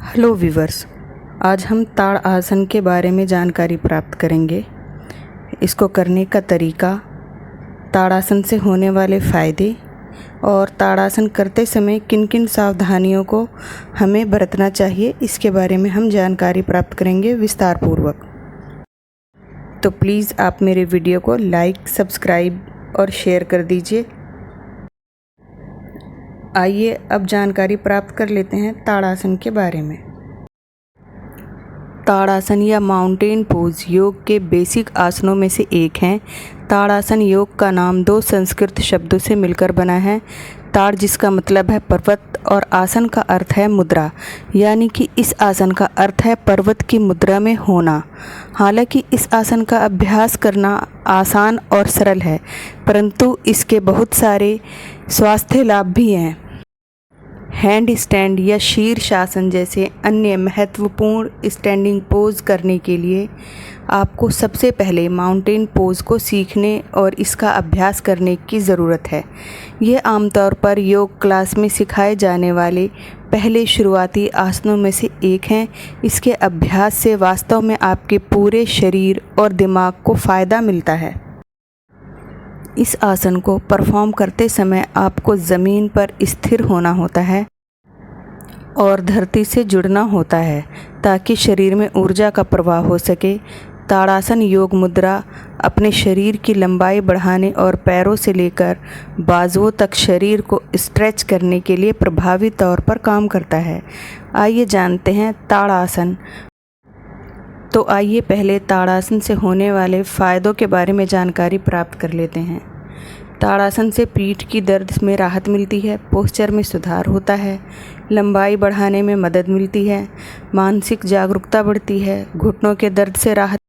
Hello viewers, आज हम ताड़ आसन के बारे में जानकारी प्राप्त करेंगे। इसको करने का तरीका, ताड़ासन से होने वाले फ़ायदे और ताड़ासन करते समय किन किन सावधानियों को हमें बरतना चाहिए, इसके बारे में हम जानकारी प्राप्त करेंगे विस्तार पूर्वक। तो प्लीज़ आप मेरे वीडियो को लाइक, सब्सक्राइब और शेयर कर दीजिए। आइए अब जानकारी प्राप्त कर लेते हैं ताड़ासन के बारे में। ताड़ासन या माउंटेन पोज योग के बेसिक आसनों में से एक है। ताड़ासन योग का नाम दो संस्कृत शब्दों से मिलकर बना है। ताड़ जिसका मतलब है पर्वत और आसन का अर्थ है मुद्रा, यानी कि इस आसन का अर्थ है पर्वत की मुद्रा में होना। हालांकि इस आसन का अभ्यास करना आसान और सरल है, परंतु इसके बहुत सारे स्वास्थ्य लाभ भी हैं। हैंड स्टैंड या शीर्षासन जैसे अन्य महत्वपूर्ण स्टैंडिंग पोज करने के लिए आपको सबसे पहले माउंटेन पोज को सीखने और इसका अभ्यास करने की ज़रूरत है। ये आमतौर पर योग क्लास में सिखाए जाने वाले पहले शुरुआती आसनों में से एक हैं। इसके अभ्यास से वास्तव में आपके पूरे शरीर और दिमाग को फ़ायदा मिलता है। इस आसन को परफॉर्म करते समय आपको ज़मीन पर स्थिर होना होता है और धरती से जुड़ना होता है ताकि शरीर में ऊर्जा का प्रवाह हो सके। ताड़ासन योग मुद्रा अपने शरीर की लंबाई बढ़ाने और पैरों से लेकर बाजुओं तक शरीर को स्ट्रेच करने के लिए प्रभावी तौर पर काम करता है। आइए जानते हैं ताड़ासन। तो आइए पहले ताड़ासन से होने वाले फ़ायदों के बारे में जानकारी प्राप्त कर लेते हैं। ताड़ासन से पीठ की दर्द में राहत मिलती है, पोस्चर में सुधार होता है, लंबाई बढ़ाने में मदद मिलती है, मानसिक जागरूकता बढ़ती है, घुटनों के दर्द से राहत।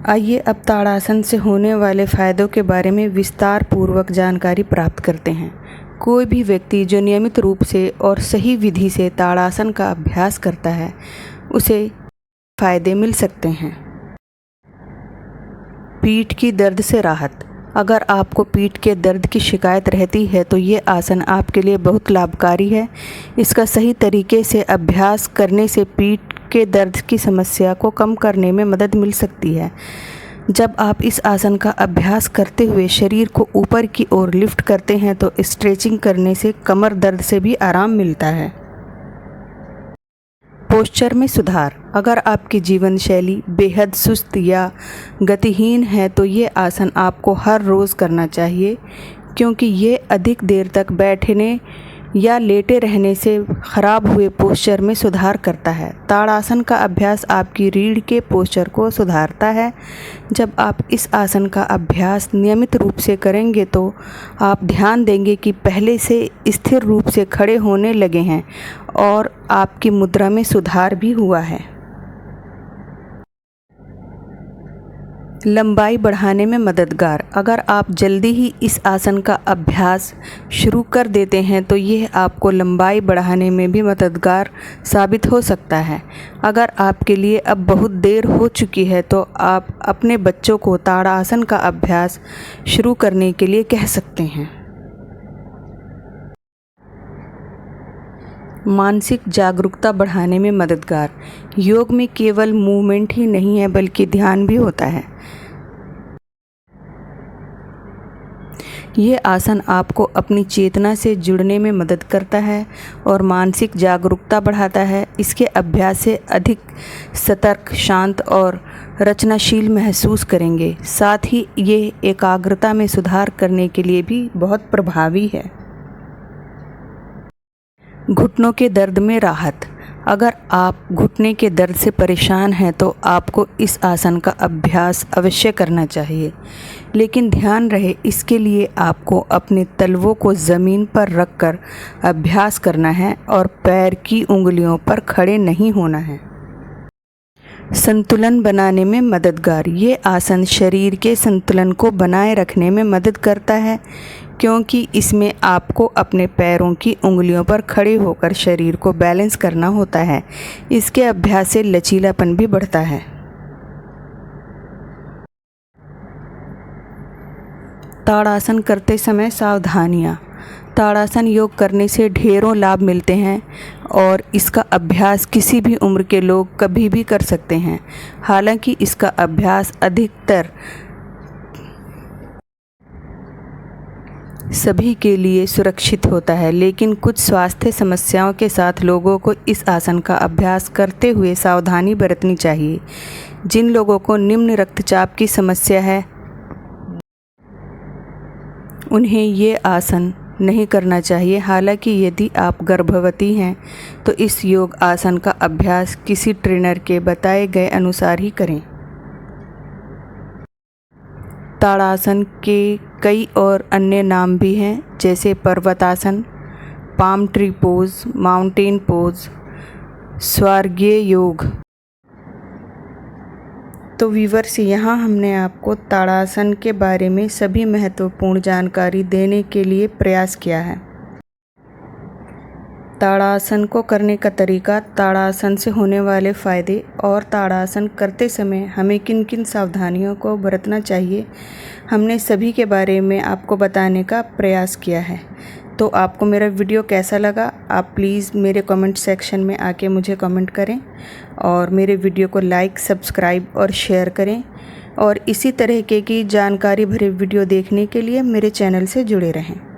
आइए अब ताड़ासन से होने वाले फ़ायदों के बारे में विस्तार पूर्वक जानकारी प्राप्त करते हैं। कोई भी व्यक्ति जो नियमित रूप से और सही विधि से ताड़ासन का अभ्यास करता है, उसे फ़ायदे मिल सकते हैं। पीठ की दर्द से राहत। अगर आपको पीठ के दर्द की शिकायत रहती है तो ये आसन आपके लिए बहुत लाभकारी है। इसका सही तरीके से अभ्यास करने से पीठ के दर्द की समस्या को कम करने में मदद मिल सकती है। जब आप इस आसन का अभ्यास करते हुए शरीर को ऊपर की ओर लिफ्ट करते हैं तो स्ट्रेचिंग करने से कमर दर्द से भी आराम मिलता है। पोस्चर में सुधार। अगर आपकी जीवन शैली बेहद सुस्त या गतिहीन है तो ये आसन आपको हर रोज़ करना चाहिए, क्योंकि ये अधिक देर तक बैठने या लेटे रहने से ख़राब हुए पोस्चर में सुधार करता है। ताड़ासन का अभ्यास आपकी रीढ़ के पोस्चर को सुधारता है। जब आप इस आसन का अभ्यास नियमित रूप से करेंगे तो आप ध्यान देंगे कि पहले से स्थिर रूप से खड़े होने लगे हैं और आपकी मुद्रा में सुधार भी हुआ है। लंबाई बढ़ाने में मददगार। अगर आप जल्दी ही इस आसन का अभ्यास शुरू कर देते हैं तो यह आपको लंबाई बढ़ाने में भी मददगार साबित हो सकता है। अगर आपके लिए अब बहुत देर हो चुकी है तो आप अपने बच्चों को ताड़ासन का अभ्यास शुरू करने के लिए कह सकते हैं। मानसिक जागरूकता बढ़ाने में मददगार। योग में केवल मूवमेंट ही नहीं है बल्कि ध्यान भी होता है। ये आसन आपको अपनी चेतना से जुड़ने में मदद करता है और मानसिक जागरूकता बढ़ाता है। इसके अभ्यास से अधिक सतर्क, शांत और रचनाशील महसूस करेंगे। साथ ही ये एकाग्रता में सुधार करने के लिए भी बहुत प्रभावी है। घुटनों के दर्द में राहत। अगर आप घुटने के दर्द से परेशान हैं तो आपको इस आसन का अभ्यास अवश्य करना चाहिए, लेकिन ध्यान रहे इसके लिए आपको अपने तलवों को ज़मीन पर रखकर अभ्यास करना है और पैर की उंगलियों पर खड़े नहीं होना है। संतुलन बनाने में मददगार। ये आसन शरीर के संतुलन को बनाए रखने में मदद करता है, क्योंकि इसमें आपको अपने पैरों की उंगलियों पर खड़े होकर शरीर को बैलेंस करना होता है। इसके अभ्यास से लचीलापन भी बढ़ता है। ताड़ासन करते समय सावधानियाँ। ताड़ासन योग करने से ढेरों लाभ मिलते हैं और इसका अभ्यास किसी भी उम्र के लोग कभी भी कर सकते हैं। हालांकि इसका अभ्यास अधिकतर सभी के लिए सुरक्षित होता है, लेकिन कुछ स्वास्थ्य समस्याओं के साथ लोगों को इस आसन का अभ्यास करते हुए सावधानी बरतनी चाहिए। जिन लोगों को निम्न रक्तचाप की समस्या है उन्हें ये आसन नहीं करना चाहिए। हालांकि यदि आप गर्भवती हैं तो इस योग आसन का अभ्यास किसी ट्रेनर के बताए गए अनुसार ही करें। ताड़ासन के कई और अन्य नाम भी हैं, जैसे पर्वतासन, palm tree pose, mountain pose, स्वर्गीय योग। तो व्यूअर्स, यहाँ हमने आपको ताड़ासन के बारे में सभी महत्वपूर्ण जानकारी देने के लिए प्रयास किया है। ताड़ासन को करने का तरीका, ताड़ासन से होने वाले फ़ायदे और ताड़ासन करते समय हमें किन किन सावधानियों को बरतना चाहिए, हमने सभी के बारे में आपको बताने का प्रयास किया है। तो आपको मेरा वीडियो कैसा लगा, आप प्लीज़ मेरे कमेंट सेक्शन में आके मुझे कमेंट करें और मेरे वीडियो को लाइक, सब्सक्राइब और शेयर करें। और इसी तरह की जानकारी भरे वीडियो देखने के लिए मेरे चैनल से जुड़े रहें।